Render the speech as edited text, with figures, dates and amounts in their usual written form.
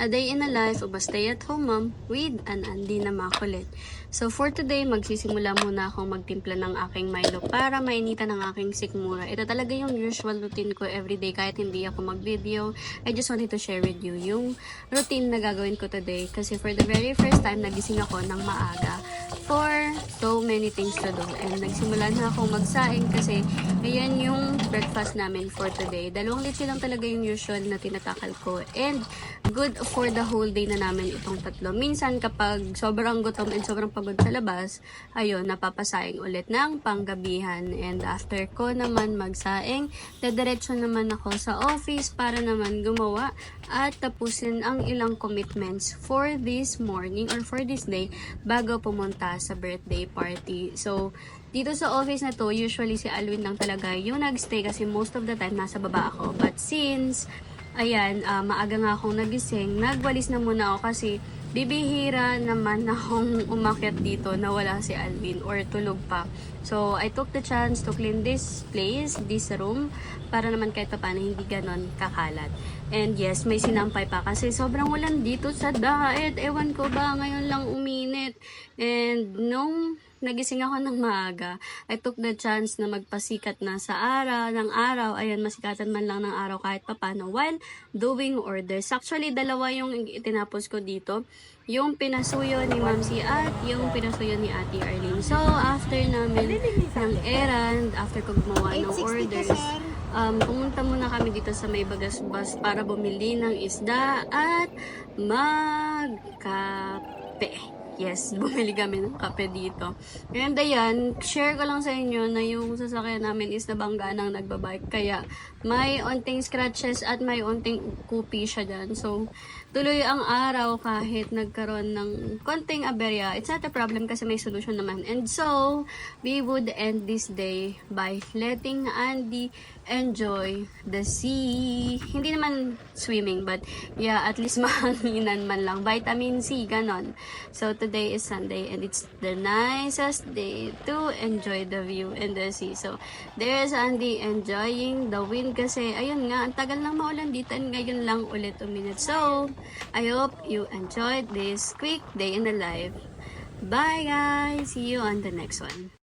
A day in a life of a stay-at-home mom with an Andy na makulit. So for today, magsisimula muna akong magtimpla ng aking Milo para mainitan ang aking sikmura. Ito talaga yung usual routine ko everyday kahit hindi ako mag-video. I just wanted to share with you yung routine na gagawin ko today kasi for the very first time, nagising ako ng maaga for so many things to do. And nagsimula na akong magsaing kasi ayan yung breakfast namin for today. 2 litsi lang talaga yung usual na tinatakal ko. And good for the whole day na namin itong 3. Minsan kapag sobrang gutom and sobrang pagod sa labas, ayun, napapasaing ulit ng panggabihan. And after ko naman magsaing, dediretso naman ako sa office para naman gumawa at tapusin ang ilang commitments for this morning or for this day bago pumunta sa birthday party. So, dito sa office na to, usually si Alwin lang talaga yung nagstay kasi most of the time nasa baba ako. But since ayan, maaga nga akong nagising, nagwalis na muna ako kasi bibihira naman akong umakyat dito na wala si Alvin or tulog pa. So, I took the chance to clean this place, this room, para naman kahit paano hindi ganon kakalat. And yes, may sinampay pa kasi sobrang ulan dito sa daet. Ewan ko ba, ngayon lang uminit. And nung nagising ako ng maaga, I took the chance na magpasikat na sa araw, ayan, masikatan man lang ng araw kahit papano while doing orders. Actually, 2 yung itinapos ko dito. Yung pinasuyo ni Mamsi at yung pinasuyo ni Ate Arlene. So, after namin ng errand, after ko gumawa ng orders, pumunta muna kami dito sa may Bagasbas para bumili ng isda at magkape. Yes, bumili kami ng kape dito. And ayan, share ko lang sa inyo na yung sasakyan namin is nabangga ng nagbabike. Kaya may onting scratches at may onting kupi siya dyan. So, tuloy ang araw kahit nagkaroon ng konting aberya. It's not a problem kasi may solution naman. And so, we would end this day by letting Andy enjoy the sea. Hindi naman swimming, but yeah, at least mahanginan man lang. Vitamin C, ganon. So, today is Sunday and it's the nicest day to enjoy the view and the sea. So, there's Andy enjoying the wind kasi, ayun nga, ang tagal nang maulan dito and ngayon lang ulit uminit. So, I hope you enjoyed this quick day in the life. Bye guys! See you on the next one.